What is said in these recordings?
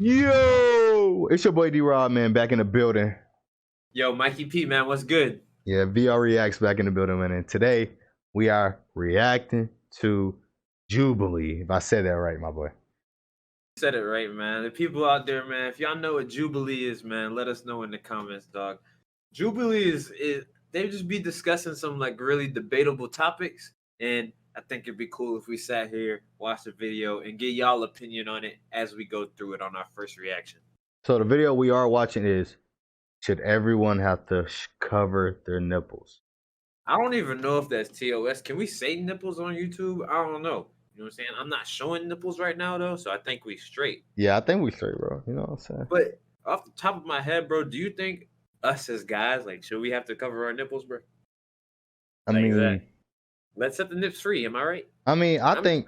Yo, it's your boy D-Rob, man, back in the building. Yo, Mikey P, man, what's good? Yeah, VR Reacts back in the building, man. And today we are reacting to Jubilee. If I said that right, my boy. You said it right, man. The people out there, man, if y'all know what Jubilee is, man, let us know in the comments, dog. Jubilee is they just be discussing some like really debatable topics, and I think it'd be cool if we sat here, watched the video, and get y'all opinion on it as we go through it on our first reaction. So the video we are watching is, should everyone have to cover their nipples? I don't even know if that's TOS. Can we say nipples on YouTube? I don't know. You know what I'm saying? I'm not showing nipples right now, though, so I think we straight. Yeah, I think we straight, bro. You know what I'm saying? But off the top of my head, bro, do you think us as guys, like, should we have to cover our nipples, bro? I mean, let's set the nips free. Am I right? I mean, I don't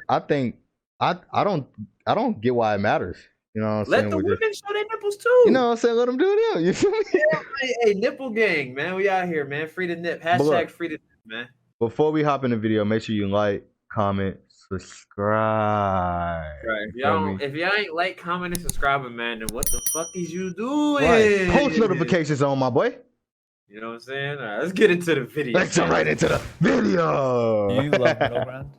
get why it matters. You know what I'm saying? Let the women show their nipples too. You know what I'm saying? Let them do it out. You feel me? Yeah, hey, nipple gang, man. We out here, man. Free the nip. Hashtag free the nip, man. Before we hop in the video, make sure you like, comment, subscribe. Right. If y'all ain't like, comment, and subscribing, man, then what the fuck is you doing? Right. Post notifications on, my boy. You know what I'm saying? All right, let's get into the video. Let's jump right into the video. Do you love middle ground?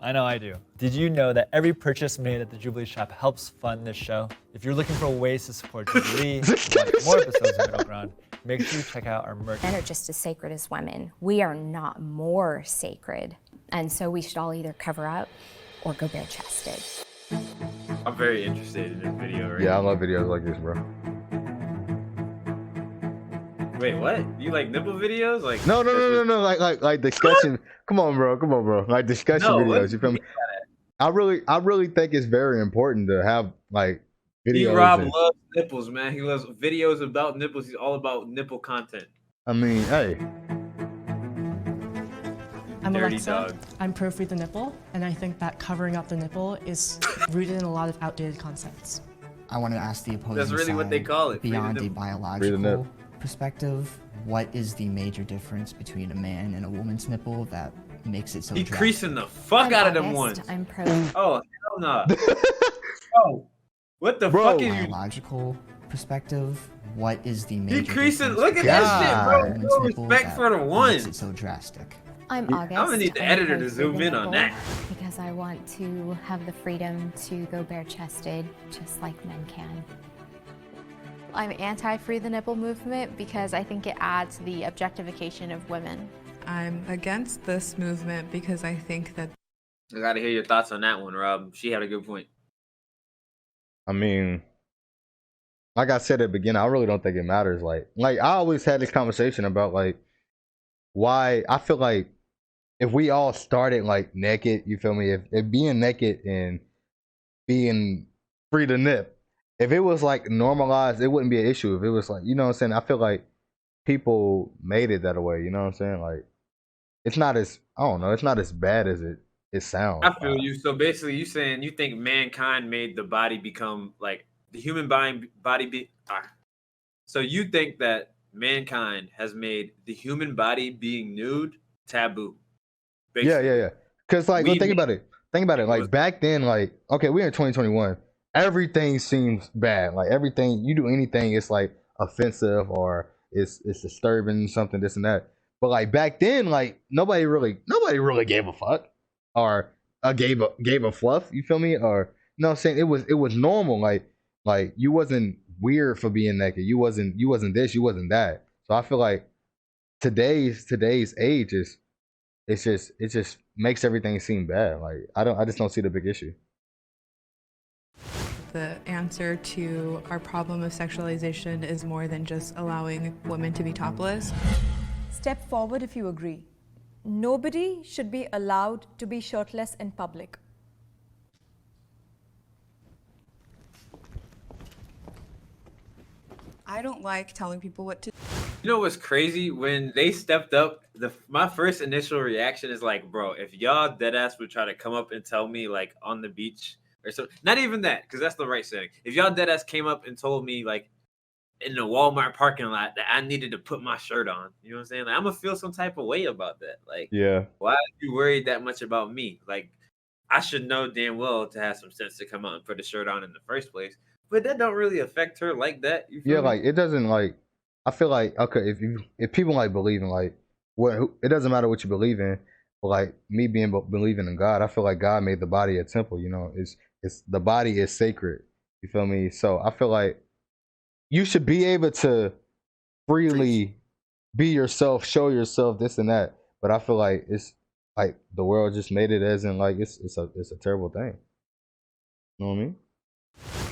I know I do. Did you know that every purchase made at the Jubilee shop helps fund this show? If you're looking for ways to support Jubilee and watch more episodes of Middle Ground, make sure you check out our merch. Men are just as sacred as women. We are not more sacred. And so we should all either cover up or go bare-chested. I'm very interested in this video, right? Yeah, I love videos like this, bro. Wait, what? You like nipple videos? Like no, like discussion. Come on, bro. Like discussion videos. You feel me? I really think it's very important to have like videos. Rob loves nipples, man. He loves videos about nipples. He's all about nipple content. I mean, hey. I'm Alexa. I'm pro free the nipple, and I think that covering up the nipple is rooted in a lot of outdated concepts. I want to ask the opposing That's really side, what they call it. Beyond a biological perspective, what is the major difference between a man and a woman's nipple that makes it so decreasing the fuck out of them ones? I'm pro. Oh, hell no. Oh, what the fuck is you? Biological perspective, what is the major decreasing? Look at that shit, bro. No respect for the one. Makes it so drastic. I'm August. I'm gonna need the editor to zoom in on that. Because I want to have the freedom to go bare-chested, just like men can. I'm anti-free the nipple movement because I think it adds to the objectification of women. I'm against this movement because I think that... I gotta hear your thoughts on that one, Rob. She had a good point. I mean, like I said at the beginning, I really don't think it matters. Like I always had this conversation about like why I feel like if we all started like naked, you feel me? If being naked and being free to nip, if it was like normalized, it wouldn't be an issue. If it was like, you know what I'm saying? I feel like people made it that way, you know what I'm saying? Like it's not as, I don't know, it's not as bad as it sounds. I feel you. So basically you saying you think mankind made the body become like the human body be so you think that mankind has made the human body being nude taboo? Basically. Yeah. Because like, think about it. Like back then, like, okay, we're in 2021. Everything seems bad. Like everything, you do anything, it's like offensive or it's disturbing, something, this and that. But like back then, like nobody really gave a fuck or gave a fluff. You feel me? Or you know what I'm saying? It was normal. Like you wasn't weird for being naked. You wasn't this. You wasn't that. So I feel like today's age is it just makes everything seem bad. Like I just don't see the big issue. The answer to our problem of sexualization is more than just allowing women to be topless. Step forward if you agree. Nobody should be allowed to be shirtless in public. I don't like telling people what to do. You know what's crazy? When they stepped up, my first initial reaction is like, bro, if y'all deadass would try to come up and tell me like on the beach or so, not even that, because that's the right setting. If y'all deadass came up and told me like in the Walmart parking lot that I needed to put my shirt on, you know what I'm saying? Like, I'm gonna feel some type of way about that. Like, yeah, why are you worried that much about me? Like, I should know damn well to have some sense to come out and put a shirt on in the first place. But that don't really affect her like that. You feel Yeah, me? like it doesn't like. I feel like okay, if people like believe in like it doesn't matter what you believe in, but like me believing in God, I feel like God made the body a temple. You know, it's the body is sacred. You feel me? So I feel like you should be able to freely be yourself, show yourself, this and that. But I feel like it's like the world just made it as in like it's a terrible thing. You know what I mean?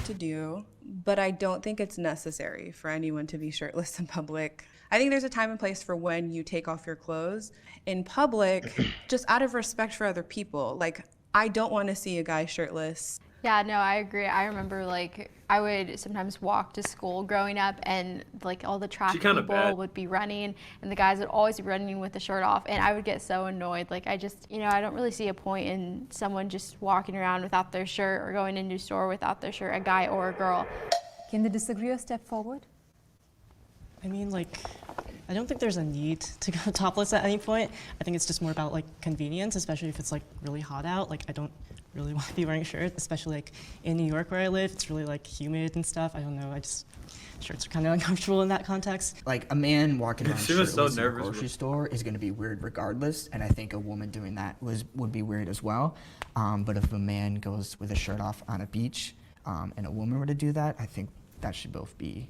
To do, but I don't think it's necessary for anyone to be shirtless in public. I think there's a time and place for when you take off your clothes in public, just out of respect for other people. Like, I don't want to see a guy shirtless. Yeah, no, I agree. I remember like I would sometimes walk to school growing up, and like all the track people would be running, and the guys would always be running with the shirt off, and I would get so annoyed. Like I just, I don't really see a point in someone just walking around without their shirt or going into a store without their shirt, a guy or a girl. Can they disagree or step forward? I mean, like, I don't think there's a need to go topless at any point. I think it's just more about like convenience, especially if it's like really hot out. Like I don't really want to be wearing a shirt, especially like in New York where I live. It's really like humid and stuff. I don't know. Shirts are kind of uncomfortable in that context. Like a man walking around shirtless so in a grocery store is going to be weird regardless, and I think a woman doing that would be weird as well. But if a man goes with a shirt off on a beach and a woman were to do that, I think that should both be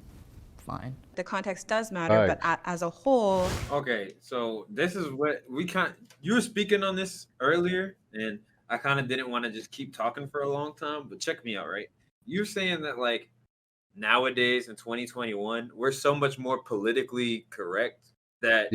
fine. The context does matter, but as a whole. Okay, so this is what you were speaking on this earlier, and I kind of didn't want to just keep talking for a long time, but check me out, right? You're saying that like nowadays in 2021, we're so much more politically correct that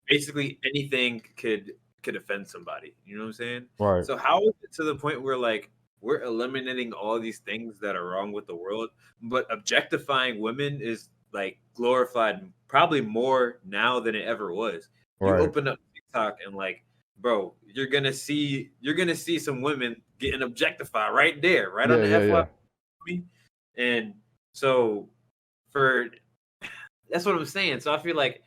basically anything could offend somebody. You know what I'm saying? Right. So how is it to the point where like we're eliminating all these things that are wrong with the world, but objectifying women is like glorified probably more now than it ever was. You open up TikTok and like, bro, you're gonna see some women getting objectified right there, right on the FY. And so that's what I'm saying. So I feel like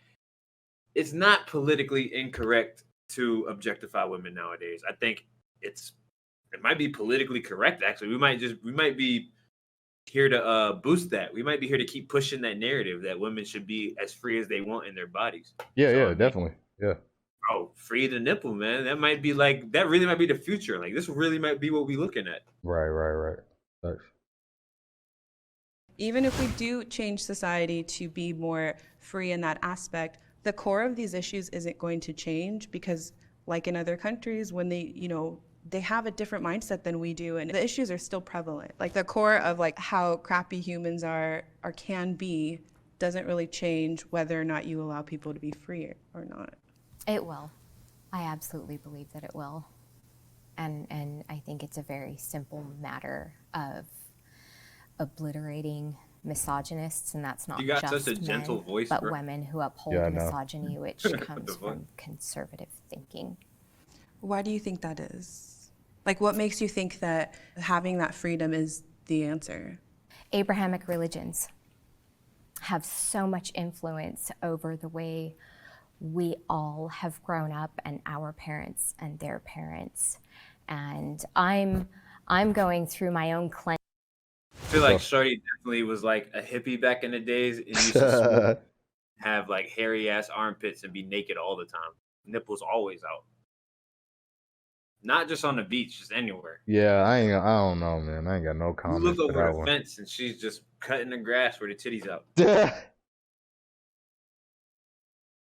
it's not politically incorrect to objectify women nowadays. I think it might be politically correct, actually. We might be here to boost that. We might be here to keep pushing that narrative that women should be as free as they want in their bodies. Definitely. Yeah. Bro, free the nipple, man. That really might be the future. Like this really might be what we're looking at. Right. Thanks. Even if we do change society to be more free in that aspect, the core of these issues isn't going to change because, like in other countries, when they have a different mindset than we do, and the issues are still prevalent. Like the core of like how crappy humans are or can be doesn't really change whether or not you allow people to be free or not. It will. I absolutely believe that it will. And I think it's a very simple matter of obliterating misogynists, and that's not just such a gentle voice, but women who uphold misogyny, which comes from conservative thinking. Why do you think that is? Like, what makes you think that having that freedom is the answer? Abrahamic religions have so much influence over the way we all have grown up, and our parents and their parents. And I'm going through my own cleanse. I feel like Shorty definitely was like a hippie back in the days and used to have like hairy ass armpits and be naked all the time. Nipples always out. Not just on the beach, just anywhere. Yeah, I don't know, man. I ain't got no comments. You look over the fence and she's just cutting the grass where the titties out.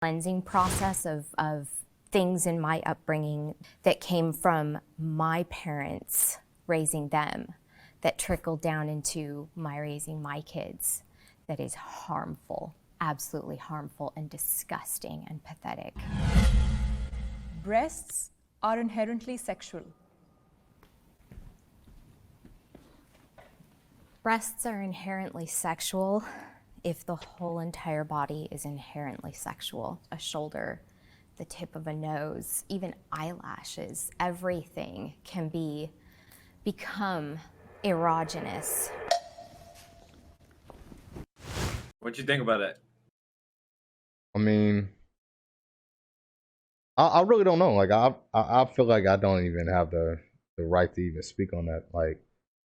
Cleansing process of things in my upbringing that came from my parents raising them, that trickled down into my raising my kids, that is harmful, absolutely harmful and disgusting and pathetic. Breasts are inherently sexual. Breasts are inherently sexual if the whole entire body is inherently sexual. A shoulder, the tip of a nose, even eyelashes, everything can become erogenous. What you think about that? I mean, I really don't know. Like I feel like I don't even have the the right to even speak on that. Like,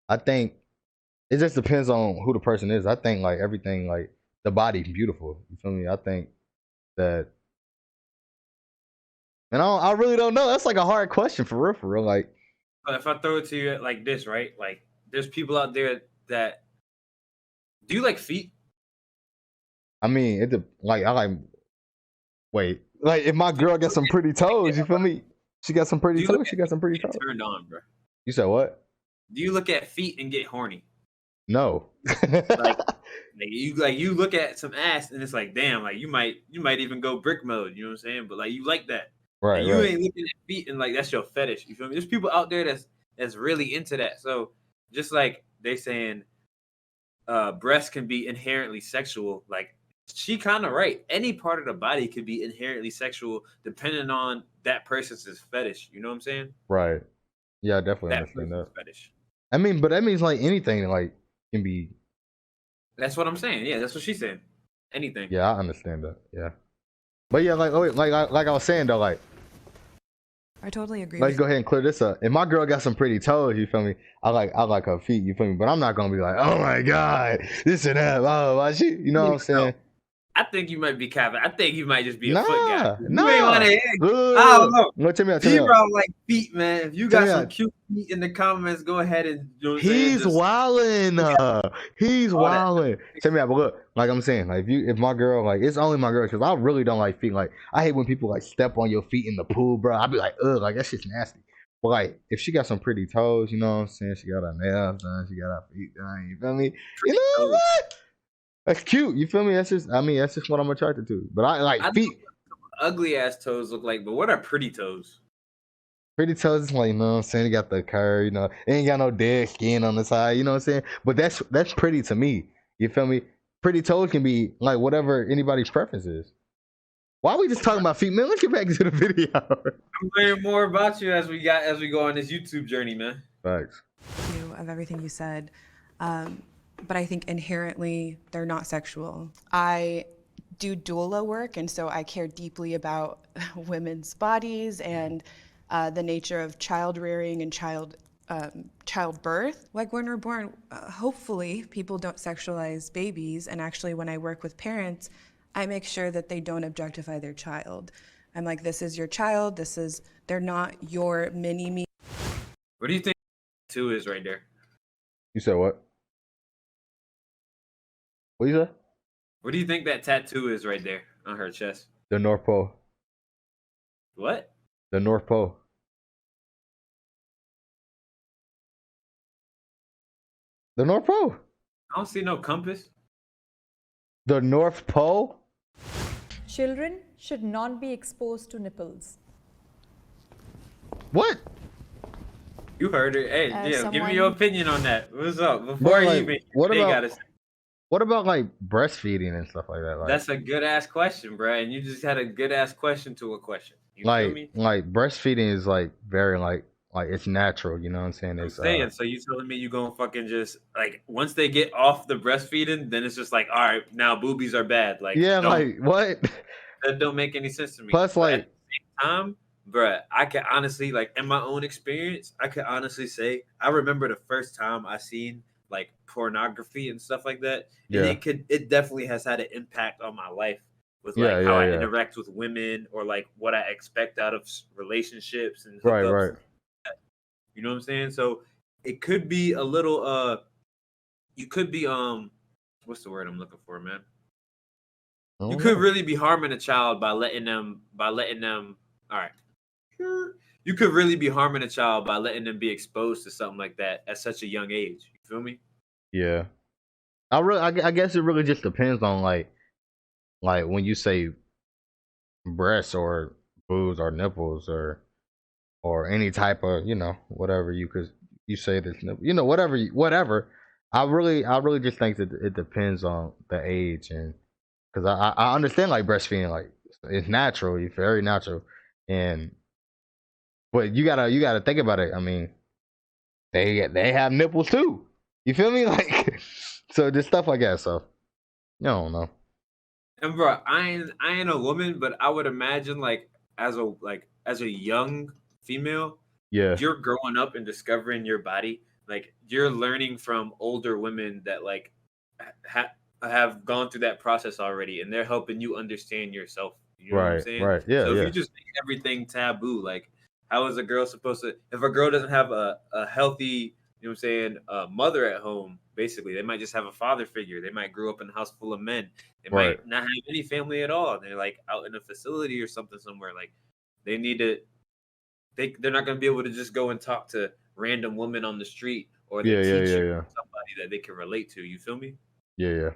I think it just depends on who the person is. I think like everything, like the body's beautiful. You feel me? I think that, and I really don't know. That's like a hard question for real, for real. Like, but if I throw it to you like this, right? Like, there's people out there that do you like feet? I mean, like I like. Wait, like if my girl got some pretty toes, you feel me? She got some pretty toes. She got some pretty toes. Turned on, bro. You said what? Do you look at feet and get horny? No. like you look at some ass and it's like, damn, like you might even go brick mode. You know what I'm saying? But like you like that, right? And you right. ain't looking at feet and like that's your fetish. You feel me? There's people out there that's really into that. So just like they saying, breasts can be inherently sexual. Like she kind of right. Any part of the body could be inherently sexual depending on that person's fetish. You know what I'm saying? Right. Yeah, I definitely understand that. Fetish. I mean, but that means like anything like can be. That's what I'm saying. Yeah, that's what she's saying. Anything. Yeah, I understand that. Yeah, but yeah, like I was saying though, like I totally agree. Let's go ahead and clear this up. If my girl got some pretty toes, you feel me? I like her feet, you feel me? But I'm not gonna be like, oh my god, this and that, blah, blah, blah. She, you know what I'm saying? I think you might be capping. I think you might just be a foot guy. Nah. You ain't want to hear. I don't know. No, tell me out. T-Row like feet, man. If you got some cute feet in the comments, go ahead and do it. He's wildin'. He's wildin'. Tell me out. But look, like I'm saying, like if my girl, like it's only my girl, because I really don't like feet. Like I hate when people like step on your feet in the pool, bro. I'd be like, ugh, like that shit's nasty. But like if she got some pretty toes, you know what I'm saying? She got her nails done, she got her feet done, you feel me? You know what? That's cute. You feel me? That's just what I'm attracted to. But I like feet. Ugly ass toes look like, but what are pretty toes? Pretty toes is like, you know what I'm saying? They got the curve, you know, they ain't got no dead skin on the side, you know what I'm saying? But that's pretty to me. You feel me? Pretty toes can be like whatever anybody's preference is. Why are we just talking about feet, man? Let's get back into the video. I'm learning more about you as we go on this YouTube journey, man. Thanks. Of everything you said. But I think inherently they're not sexual. I do doula work, and so I care deeply about women's bodies and the nature of child rearing and childbirth. Like when we're born, hopefully people don't sexualize babies, and actually when I work with parents, I make sure that they don't objectify their child. I'm like, this is your child, they're not your mini-me. What do you think tattoo is right there? You said what? What you say? What do you think that tattoo is right there on her chest? The North Pole. What? The North Pole. The North Pole. I don't see no compass. The North Pole? Children should not be exposed to nipples. What? You heard it. Hey, give me your opinion on that. What's up? Before like, even what about like breastfeeding and stuff like that? Like, that's a good ass question, bro. And you just had a good ass question to a question. You feel me? Like breastfeeding is like very like it's natural. You know what I'm saying? It's so you telling me you gonna fucking just like once they get off the breastfeeding, then it's just like, all right, now boobies are bad. Like like what? That don't make any sense to me. Plus, like at the same time, bruh, I can honestly, like in my own experience, I can honestly say I remember the first time I seen like pornography and stuff like that. And it definitely has had an impact on my life with like how I interact with women or like what I expect out of relationships and right. You know what I'm saying? So it could be a little you could be what's the word I'm looking for, man? You could really be harming a child by letting them all right. You could really be harming a child by letting them be exposed to something like that at such a young age. You feel me? Yeah. I guess it really just depends on like when you say breasts or boobs or nipples or any type of, you know, whatever you say this, you know, whatever. I really just think that it depends on the age, and because I understand like breastfeeding, like it's natural, it's very natural, but you gotta think about it. I mean, they have nipples too. You feel me? Like, so just stuff like that. So, I don't know. And bro, I ain't a woman, but I would imagine like as a young female, Yeah. you're growing up and discovering your body. Like you're learning from older women that like have gone through that process already, and they're helping you understand yourself. You know what I'm Right. saying? Right. Yeah. So if Yeah. you just make everything taboo, like how is a girl supposed to? If a girl doesn't have a healthy, you know what I'm saying, mother at home, basically, they might just have a father figure. They might grow up in a house full of men. They Right. might not have any family at all. They're like out in a facility or something somewhere. Like they need to. They're not going to be able to just go and talk to random women on the street or their Yeah. Yeah. Yeah. teacher, Yeah. somebody that they can relate to. You feel me? Yeah.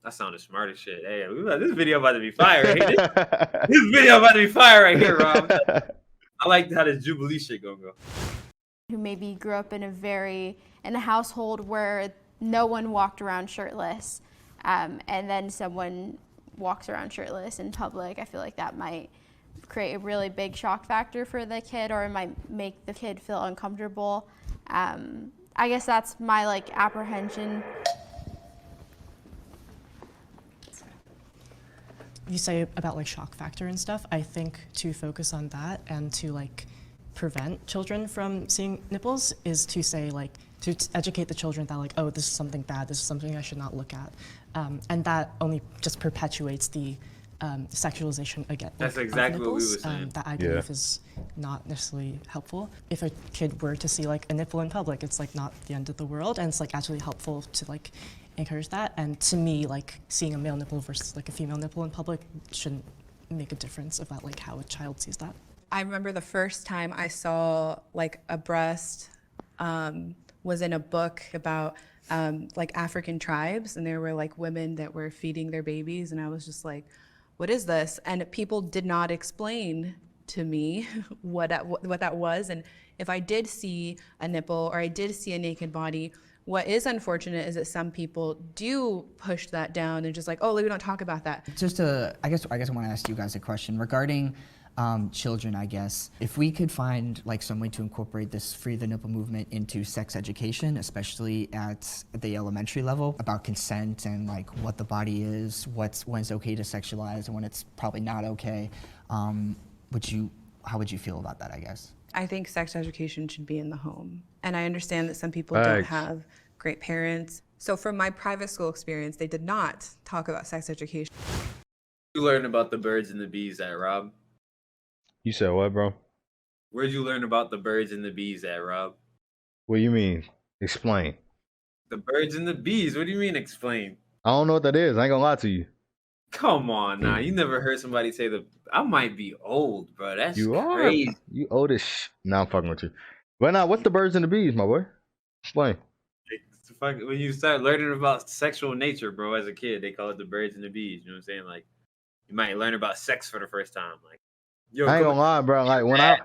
That sounded smart as shit. Hey, this video about to be fire right here. This video about to be fire right here, Rob. I like how this Jubilee shit gonna go. Who maybe grew up in a household where no one walked around shirtless, and then someone walks around shirtless in public. I feel like that might create a really big shock factor for the kid, or it might make the kid feel uncomfortable. I guess that's my like apprehension. You say about like shock factor and stuff, I think to focus on that and to like prevent children from seeing nipples is to say like, to educate the children that like, oh, this is something bad, this is something I should not look at. And that only just perpetuates the sexualization again. That's like, exactly nipples, what we were saying. that I believe is not necessarily helpful. If a kid were to see like a nipple in public, it's like not the end of the world, and it's like actually helpful to like encourage that. And to me, like seeing a male nipple versus like a female nipple in public shouldn't make a difference about like how a child sees that. I remember the first time I saw like a breast was in a book about like African tribes, and there were like women that were feeding their babies, and I was just like, what is this? And people did not explain to me what that was. And if I did see a nipple or I did see a naked body, what is unfortunate is that some people do push that down and just like, oh, we don't talk about that. Just I guess I want to ask you guys a question regarding children, I guess. If we could find like some way to incorporate this Free the Nipple movement into sex education, especially at the elementary level, about consent and like what the body is, when it's okay to sexualize and when it's probably not okay, how would you feel about that, I guess? I think sex education should be in the home. And I understand that some people don't have great parents. So from my private school experience, they did not talk about sex education. You learn about the birds and the bees at, Rob? You said what, bro? Where'd you learn about the birds and the bees at, Rob? What do you mean? Explain. The birds and the bees? What do you mean explain? I don't know what that is. I ain't gonna lie to you. Come on now. You never heard somebody say I might be old, bro. That's You crazy. are. You old as Nah, I'm fucking with you. But now, what's the birds and the bees, my boy? Explain. When you start learning about sexual nature, bro, as a kid, they call it the birds and the bees. You know what I'm saying? Like, you might learn about sex for the first time. Like, yo, I ain't gonna lie, bro. Like when I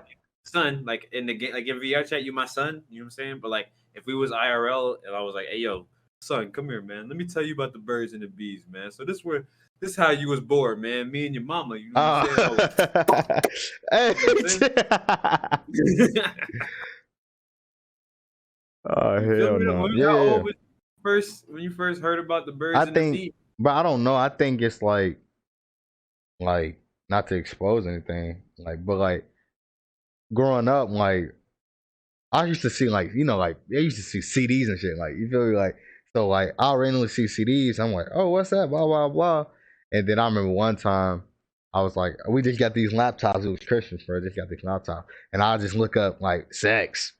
son, like in the game, like in VR chat, you my son. You know what I'm saying? But like, if we was IRL and I was like, hey, yo, son, come here, man. Let me tell you about the birds and the bees, man. So this is how you was born, man. Me and your mama. You know what I'm saying? Oh hell no! Yeah. When you first heard about the birds and the bees? But I don't know. I think it's like not to expose anything, like, but like growing up, like I used to see like like they used to see CDs and shit. Like you feel me? Like so like I'll randomly see CDs. I'm like, oh, what's that? Blah blah blah. And then I remember one time I was like, we just got these laptops. It was Christmas, bro. Just got these laptops, and I'll just look up like sex,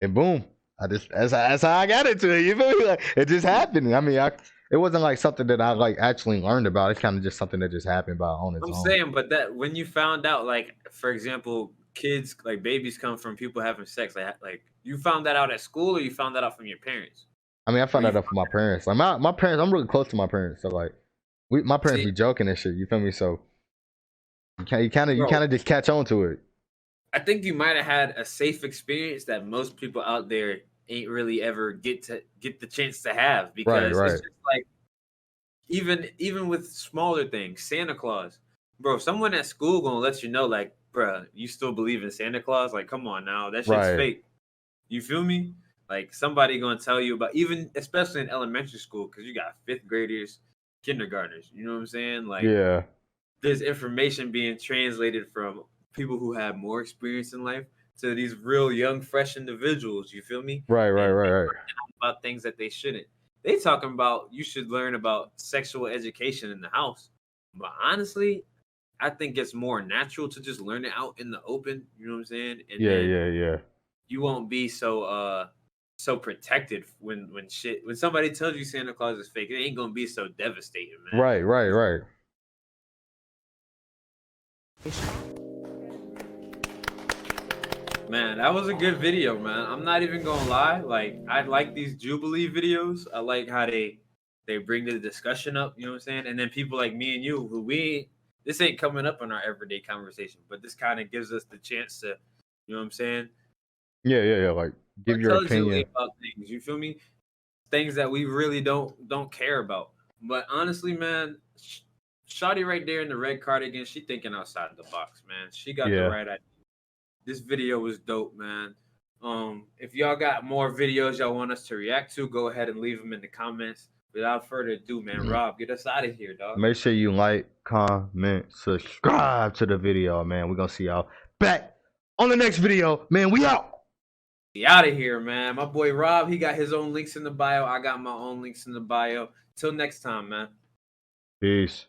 and boom. That's how I got into it. You feel me? Like it just happened. I mean, it wasn't like something that I like actually learned about. It's kind of just something that just happened by on its own. I'm saying, but that when you found out, like for example, kids like babies come from people having sex. Like you found that out at school, or you found that out from your parents? I mean, I found that out from my parents. Like my parents, I'm really close to my parents. So like, my parents be joking and shit. You feel me? So you kind of just catch on to it. I think you might have had a safe experience that most people out there ain't really ever get the chance to have, because it's just like even with smaller things, Santa Claus, bro. Someone at school gonna let you know, like, bro, you still believe in Santa Claus? Like, come on now, that shit's fake. You feel me? Like somebody gonna tell you about, even especially in elementary school, because you got 5th graders, kindergartners. You know what I'm saying? Like, there's information being translated from people who have more experience in life to these real young, fresh individuals. You feel me? Right. About things that they shouldn't. They talking about you should learn about sexual education in the house. But honestly, I think it's more natural to just learn it out in the open. You know what I'm saying? And Yeah. You won't be so protected when somebody tells you Santa Claus is fake. It ain't gonna be so devastating, man. Right. Man, that was a good video, man. I'm not even gonna lie. Like, I like these Jubilee videos. I like how they bring the discussion up. You know what I'm saying? And then people like me and you, who this ain't coming up in our everyday conversation, but this kind of gives us the chance to, you know what I'm saying? Yeah. Like, give your opinion about things. You feel me? Things that we really don't care about. But honestly, man, Shawty right there in the red cardigan, she thinking outside the box, man. She got the right idea. This video was dope, man. If y'all got more videos y'all want us to react to, go ahead and leave them in the comments. Without further ado, man, Rob, get us out of here, dog. Make sure you like, comment, subscribe to the video, man. We're gonna see y'all back on the next video, man. We out. We out of here, man. My boy Rob, he got his own links in the bio. I got my own links in the bio. Till next time, man. Peace.